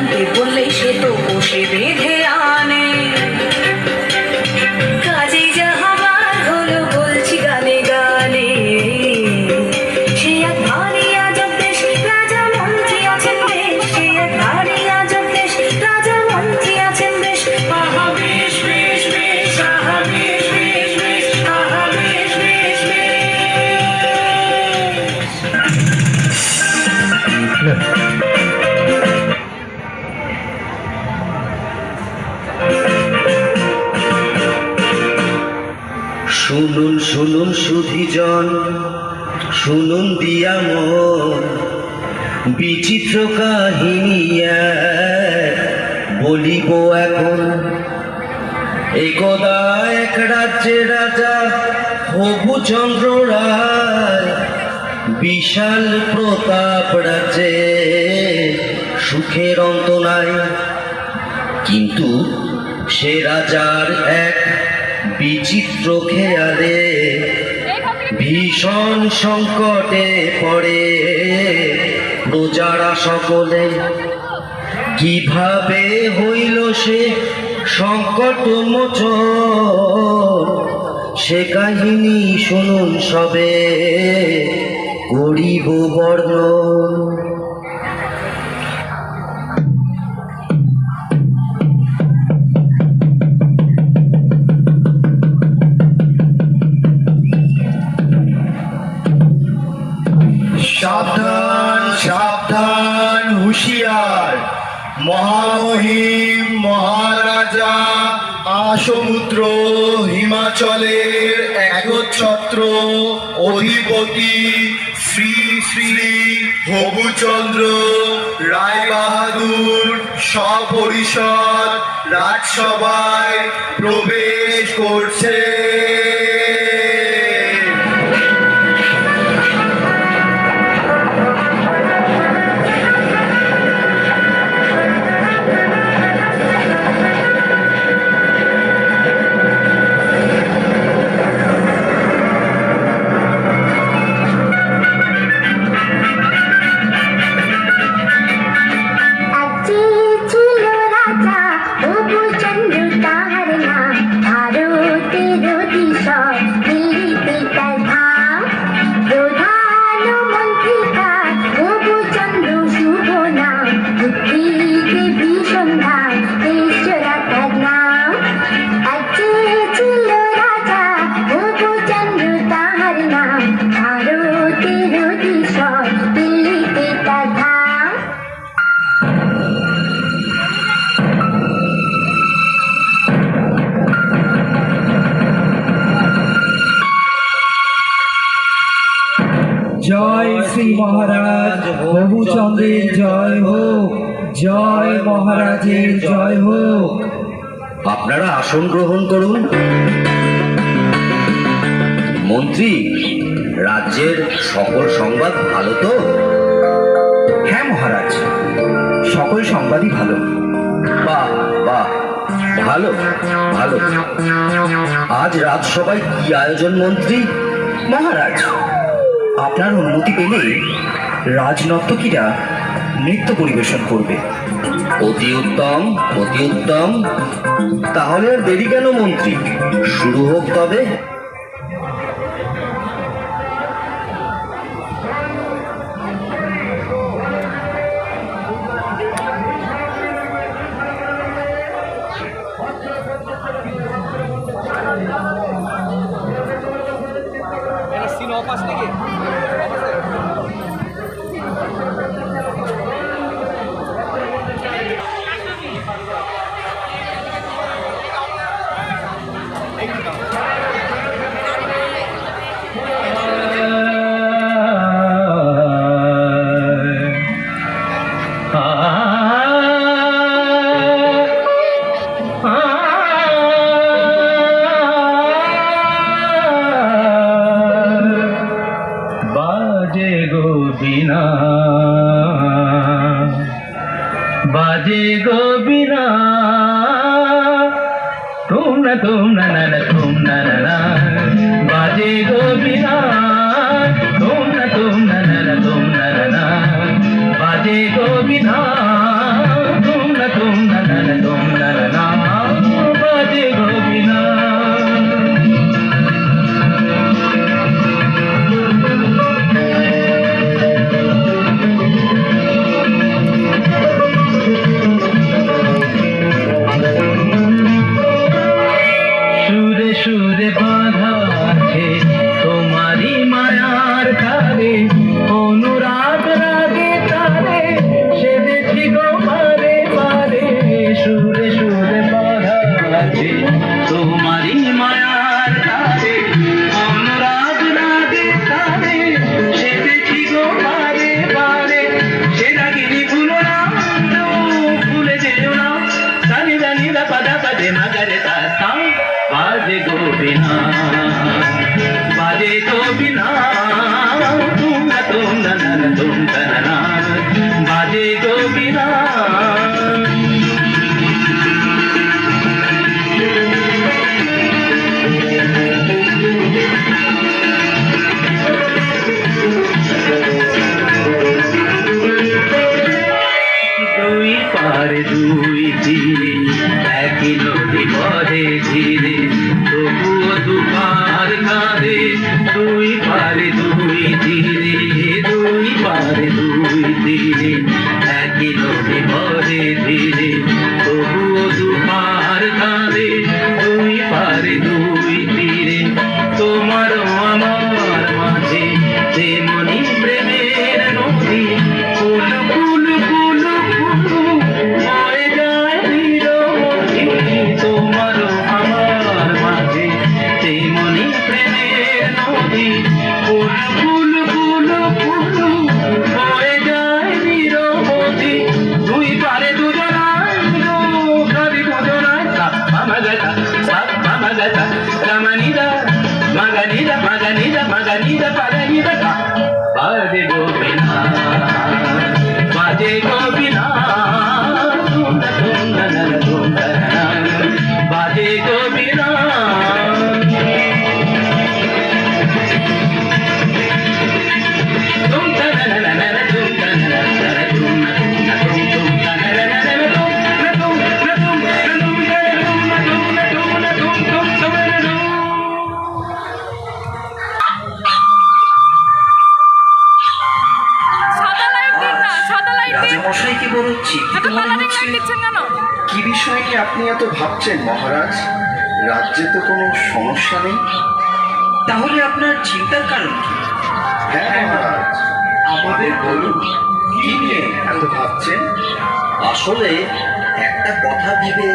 জানতে বললেই সে তো বসে বেঁধে আনে। কাজেই যাহাবার হলো বলছি গানে গানে, সে এক ভারী আজব দেশ, রাজা মন্ত্রী আছেন বেশ, সে এক ভারী আজব দেশ, রাজা মন্ত্রী আছেন বেশ। আহা বেশ বেশ বেশ, আহা বেশ বেশ বেশ, আহা বেশ বেশ বেশ। শুনুন শুনুন সুধীজন, শুনুন দিয়া মন, বিচিত্র কাহিনী বলিব এখন। একদা এক রাজ্যে রাজা হবুচন্দ্র রায়, বিশাল প্রতাপ রাজ্যে সুখের অন্ত নাই। কিন্তু সে রাজার এক বিচিত্র খেয়ালে ভীষণ সংকটে পড়ে প্রজারা সকলে। কিভাবে হইল সে সংকট মোচন, সে কাহিনী শুনুন সবে করিব বর্ণন। সাবধান সাবধান হুঁশিয়ার, মহামহিম মহারাজা আসমুদ্র হিমাচলের একচ্ছত্র অধিপতি শ্রী শ্রী হবুচন্দ্র রায় বাহাদুর সপরিষদ রাজসভায় প্রবেশ করছে। জয় শ্রী মহারাজ হবুচন্দ্রের জয় হোক, জয় মহারাজের জয় হোক। আপনারা আসন গ্রহণ করুন। মন্ত্রী, রাজ্যের সকল সংবাদ ভালো তো? হ্যাঁ মহারাজ, সকল সংবাদই ভালো। বাহ বাহ, ভালো ভালো। আজ রাজসভায় কি আয়োজন মন্ত্রী? মহারাজ, আপনার অনুমতি পেলে রাজনর্তকীরা নৃত্য পরিবেশন করবে। অতি উত্তম অতি উত্তম। তাহলে আর দেরি কেন মন্ত্রী, শুরু হোক তবে। बाजे गो बिना तुम न बाजे गो बिना तुम न बाजे गो बिना तुम সুরে সুরে বাধা আছে তোমারই মায়ার তারে অনুরাগ রাগে তারে সেদেছি গো বারে বারে সে রাগিনী ভুলো না ভুলে যেও না জানি জানি পাদা পাদে মাগারে তা বাজে গোবিনা বাজে গোবিনা তোমরা তোমরা না তোমরা না বাজে গোবিনা দুই পারে দুই তীরে একই নদী বহে ধীরে তবুও দুপার কাঁধে দুই পারে দুই তীরে দুই পারে দুই তীরে একই নদী বহে ধীরে তবুও দুপার কাঁধে দুই পারে দুই তীরে তোমারও আমার মাঝে যেমনি প্রেমের নদী কুল কুল কুল কুল বয়ে যায় নিরবধি তোমারও আমার মাঝে তেমনি প্রেমের নদী কুল কুল কুল কুল বয়ে যায় নিরবধি দুই পারে দুজনায় খালি দুজনায় মাগাতা মাগাতা রামানিদা মাগানিদা মাগানিদা মাগানিদা পাগানিদা বাজে গোবিনা বাজে গোবিনা তোমরা তোমরা না তোমরা না বাজে গোবিনা তোমরা না না না না তোমরা না না না তোমরা না তোমরা না না না সাদা লাইট দিন না, সাদা লাইট দিন। রাজামশাইকে বড় চিন্তিত এত মনে কালারিং হচ্ছে। লাইট দিচ্ছেন কেন? কি বিষয় নিয়ে আপনি এত ভাবছেন মহারাজ? রাজ্যে তো কোনো সমস্যা নেই। তাহলে আপনার চিন্তার কারণ কি? হ্যাঁ মহারাজ, আমাদের বলুন, কি নিয়ে এত ভাবছেন? আসলে একটা কথা ভেবে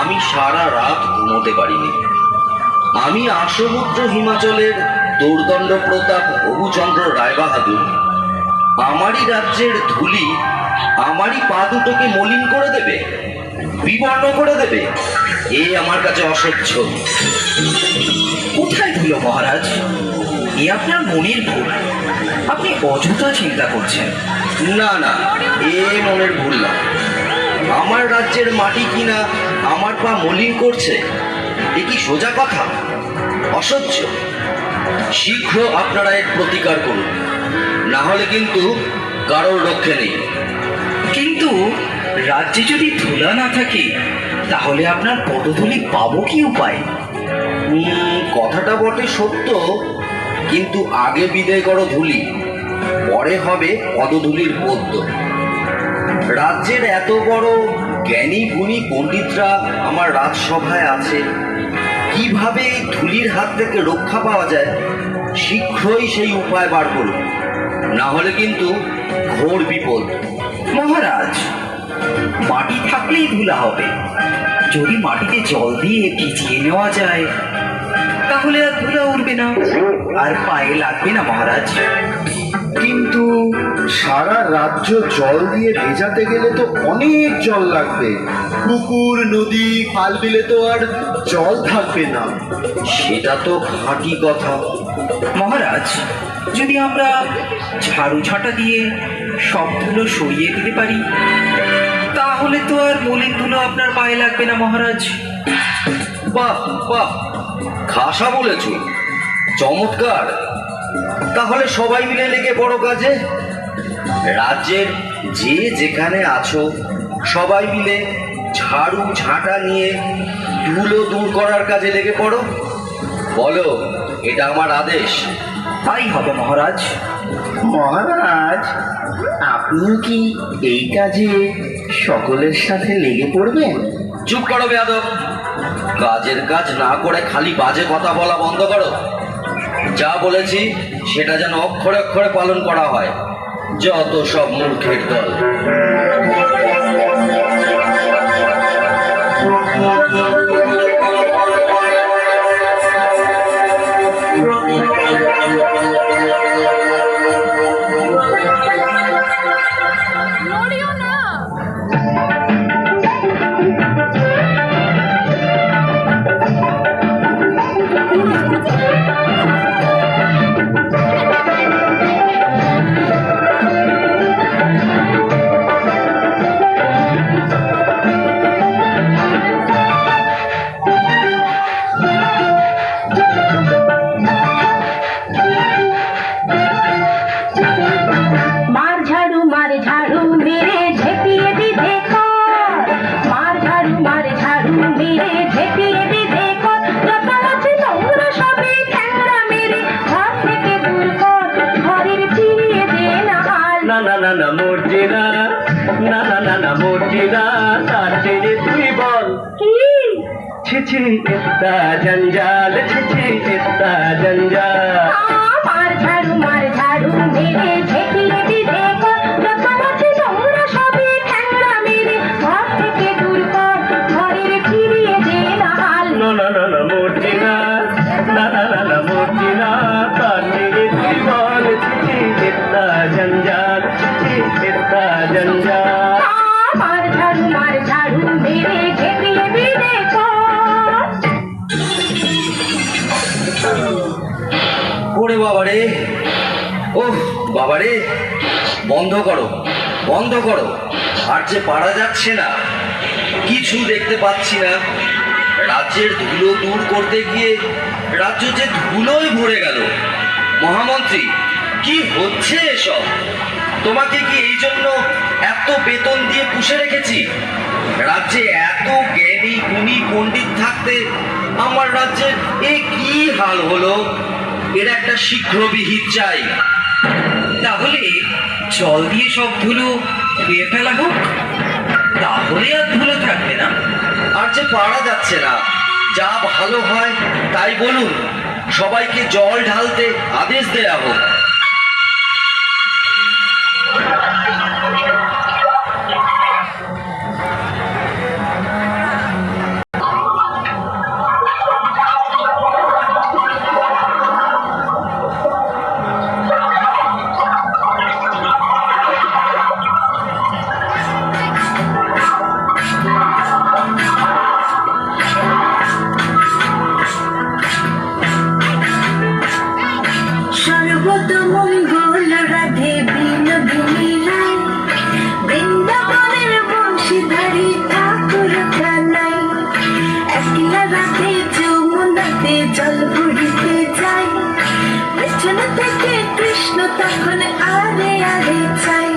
আমি সারা রাত ঘুমোতে পারিনি। আমি আসমুদ্র হিমাচলের দোর্দণ্ড প্রতাপ বহুচন্দ্র রায়বাহাদুর আমারই রাজ্যের ধুলি আমারই পা দুটোকে মলিন করে দেবে, বিবর্ণ করে দেবে, এ আমার কাছে অসহ্য। কোথায় ধুলো মহারাজ? এ আপনার মনের ভুল। আপনি অযথা চিন্তা করছেন। না না, এ মনের ভুল না। আমার রাজ্যের মাটি কিনা আমার পা মলিন করছে, এ কি সোজা কথা? অসহ্য। শীঘ্র আপনারা এর প্রতিকার করুন, না হলে কিন্তু কারোর রক্ষে নেই। কিন্তু রাজ্যে যদি ধুলা না থাকে তাহলে আপনার পদধূলি পাবো কি উপায়? কথাটা বটে সত্য, কিন্তু আগে বিদায় করো ধুলি, পরে হবে পদধূলির পদ্য। রাজ্যের এত বড় জ্ঞানী গুণী পণ্ডিতরা আমার রাজসভায় আছে, কিভাবে এই ধুলির হাত থেকে রক্ষা পাওয়া যায় শীঘ্রই সেই উপায় বার করুন, না হলে কিন্তু ঘোর বিপদ। মহারাজ, মাটি থাকলেই ধুলা হবে। যদি মাটিতে জল দিয়ে ভিজিয়ে নেওয়া যায় তাহলে আর ধুলা উঠবে না, আর পায়ে লাগবে না মহারাজ। কিন্তু সারা রাজ্য জল দিয়ে ভেজাতে গেলে তো অনেক জল লাগবে। পুকুর, নদী, খাল বিলে তো আর জল থাকবে না। সেটা তো খাঁটি কথা মহারাজ। যদি আমরা ঝাড়ু ঝাঁটা দিয়ে সব ধুলো সরিয়ে দিতে পারি তাহলে তো আর মলিন ধুলো আপনার পায়ে লাগবে না মহারাজ। বাহ বাহ, খাসা বলেছ, চমৎকার। তাহলে সবাই মিলে লেগে বড় কাজে। রাজ্যের যে যেখানে আছো সবাই মিলে ঝাড়ু ঝাঁটা নিয়ে ধুলো দূর করার কাজে লেগে পড়ো। বলো, এটা আমার আদেশ। তাই হবে মহারাজ। মহারাজ, আপনিও কি এই কাজে সকলের সাথে লেগে পড়বেন? চুপ করো বেয়াদব। কাজের কাজ না করে খালি বাজে কথা বলা বন্ধ করো। যা বলেছি সেটা যেন অক্ষরে অক্ষরে পালন করা হয়। যত সব মূর্খের দল। নড়িও না। मार झाड़ू मेरे झेपिए भी देखो, मार झाड़ू मेरे झेपिए भी देखो, যত আছে নোংরা সবই ঠ্যাংরা মেরে ঘর থেকে দূর কর, ঘরের ফিরিয়ে দে না হাল। না না না না মরছি না, না না না না মরছি না, তার চেয়ে তুই বল কি ছিছি ইত্তা জঞ্জাল, ছিছি ইত্তা জঞ্জাল। মার ঝাড়ু মেরে ঝেপিয়ে দি দেখো, যত আছে নোংরা সবই ঠ্যাংরা মেরে ঘর থেকে দূর কর, ঘরের ফিরিয়ে দে না হাল। না না না না মরছি না, না না না না মরছি না, তার চেয়ে তুই বল ছিছি ইত্তা জঞ্জাল, ছিছি ইত্তা জঞ্জাল। মার ঝাড়ু মেরে ঝেপিয়ে দি দেখো। ওরে বাবারে, ওহ বাবারে, বন্ধ করো, বন্ধ করো। আর যে পারা যাচ্ছে না, কিছু দেখতে পাচ্ছি না। রাজ্যের ধুলো দূর করতে গিয়ে রাজ্য যে ধুলোয় ভরে গেল। মহামন্ত্রী, কি হচ্ছে এসব? তোমাকে কি এই জন্য এত বেতন দিয়ে পুষে রেখেছি? রাজ্যে এত জ্ঞানী গুণী পণ্ডিত থাকতে আমার রাজ্যের এ কি হাল হলো? এর একটা শীঘ্র বিহিত চাই। তাহলে জল দিয়ে সব ধুলো ধুয়ে ফেলা হোক, তাহলে আর ধুলো থাকবে না। আর যে পারা যাচ্ছে না, যা ভালো হয় তাই বলুন। সবাইকে জল ঢালতে আদেশ দেয়া হোক। সর্বত মঙ্গল রাধে বিনোদিনী রায়, বৃন্দাবনের বংশীধারী ঠাকুর কানাই, একলা রাধে যমুনাতে জল ভরিতে যায়, পেছন থেকে কৃষ্ণ তখন আরে আরে চাই,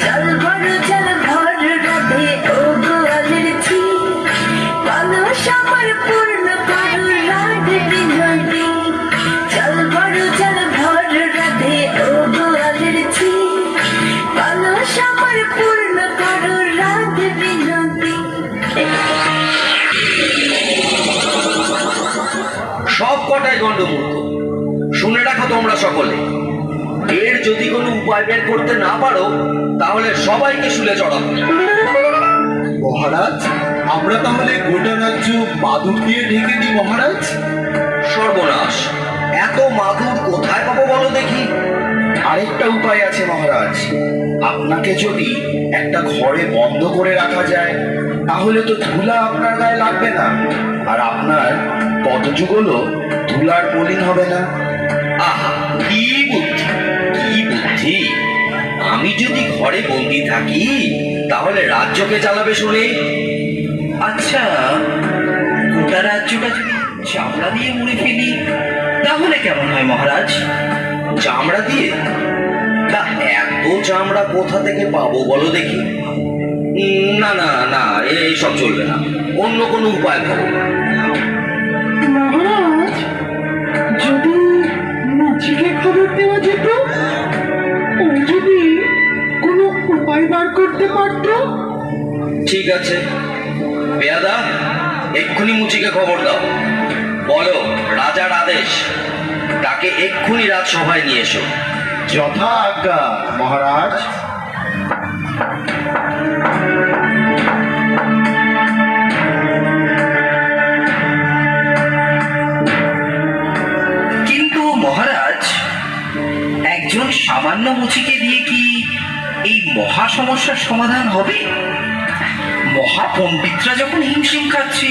জল ভর রাধে ও গোয়ালের ছি, কলস আমার পূর্ণ করো রাধে বিনোদিনী, জল ভর রাধে ও গোয়ালের ছি, কলস আমার পূর্ণ করো রাধে বিনোদিনী। সব কটাই গণ্ডমূর্খ। শুনে রাখো তোমরা সকলে, এর যদি কোনো উপায় বের করতে না পারো, তাহলে সবাইকে শুলে চড়াবো। মহারাজ, আমরা তাহলে গোটা রাজ্য মাদুর দিয়ে ঢেকে দিই মহারাজ। সর্বনাশ, এত মাদুর কোথায় পাবো বলো দেখি? আরেকটা উপায় আছে মহারাজ। আপনাকে যদি একটা ঘরে বন্ধ করে রাখা যায়, তাহলে তো ধুলা আপনার গায়ে লাগবে না, আর আপনার পদযুগলও ধুলার মলিন হবে না। আহা, কি বুদ্ধি, কি বুদ্ধি! আমি যদি ঘরে বন্দি থাকি, তাহলে রাজ্যকে চালাবে শুনে। আচ্ছা, গোটা রাজ্যটা যদি চামড়া দিয়ে মুড়ে ফেলি, তাহলে কেমন হয় মহারাজ? চামড়া দিয়ে? তা এত চামড়া কোথা থেকে পাবো বলো দেখি? না না না, এইসব চলবে না, অন্য কোনো উপায় ভাবো। মহারাজ, যদি মুচিকে খবর দেওয়া যেত, ও যদি কোনো উপায় বার করতে পারত। ঠিক আছে, পেয়াদা, এক্ষুনি মুচিকে খবর দাও। বলো রাজার আদেশ, তাকে এক্ষুনি রাজসভায় নিয়ে এসো। যথা আজ্ঞা মহারাজ। সমস্যার সমাধান হবে? মহাপণ্ডিতরা যখন হিমশিম খাচ্ছে,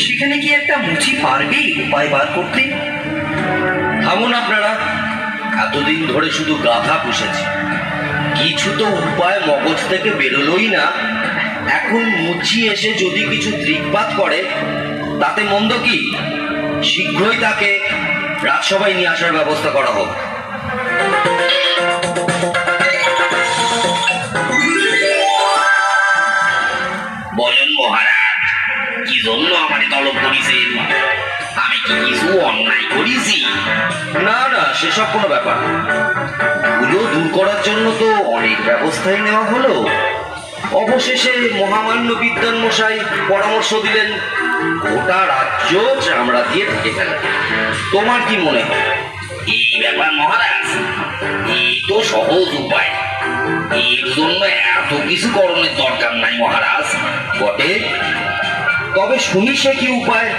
সেখানে কি একটা মুচি পারবে উপায় বার করতে? থামুন আপনারা, এতদিন ধরে শুধু গাধা পুষেছি, কিছু তো উপায় মগজ থেকে বেরোলোই না। এখন মুচি এসে যদি কিছু দৃকপাত করে তাতে মন্দ কি? শীঘ্রই তাকে রাজসভায় নিয়ে আসার ব্যবস্থা করা হোক। বলেন মহারাজ, কি জন্য আমাকে তলব করেছেন? আমি কি কিছু অন্যায় করেছি? না না, সেসব কোনো ব্যাপার না। ধুলো দূর করার জন্য তো অনেক ব্যবস্থাই নেওয়া হলো। অবশেষে মহামান্য বিদ্বান মশাই পরামর্শ দিলেন গোটা রাজ্য চামড়া দিয়ে ঢেকে ফেলা। তোমার কি মনে হয়? এই ব্যাপার মহারাজ, এই তো সহজ উপায়। এর জন্য এত কিছু করণের দরকার নাই মহারাজ। বটে, তবে শুনি সে কি উপায়?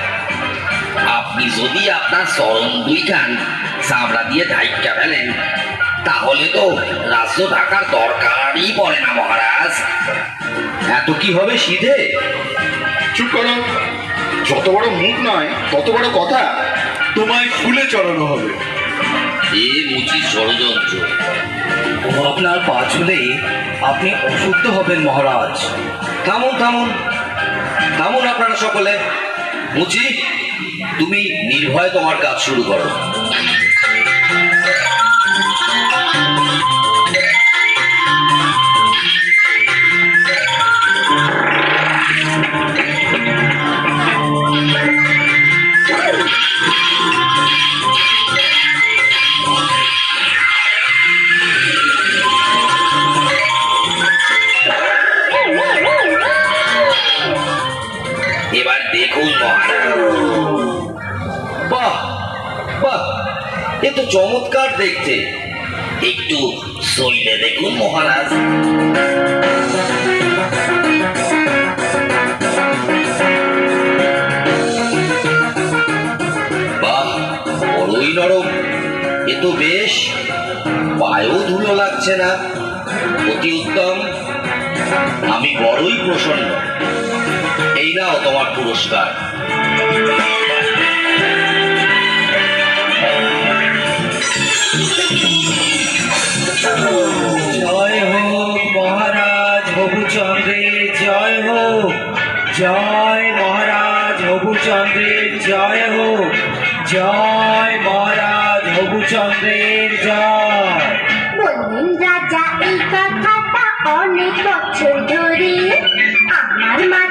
আপনি যদি আপনার চরণ দুইখান চামড়া দিয়ে ঢাইকা ফেলেন, তাহলে তো রাজ্য ঢাকার দরকারই পড়ে না মহারাজ। এত কি হবে সিধে? চুপ করো, যত বড় মুখ নয় তত বড় কথা। তোমায় ফুলে চড়ানো হবে। এ মুচির ষড়যন্ত্র। ও আপনার পা ছুলে আপনি অশুদ্ধ হবেন মহারাজ। থামুন থামুন থামুন আপনারা সকলে। মুচি, তুমি নির্ভয়ে তোমার কাজ শুরু করো। এবার দেখুন মহারাজ। বাহ বাহ, এ তো চমৎকার দেখতে। একটু শৈলে দেখুন মহারাজ। বাহ, বড়ই নরম। এ তো বেশ, পায়েও ধুলো লাগছে না। অতি উত্তম, আমি বড়ই প্রসন্ন। এই নাও তোমার পুরস্কার। জয় হোক মহারাজ হবুচন্দ্রের জয় হোক। জয় মহারাজ হবুচন্দ্রের জয় হোক। জয় মহারাজ হবুচন্দ্রের জয়। বললেন রাজা এই কথাটা অনেক বছর ধরে আমার মা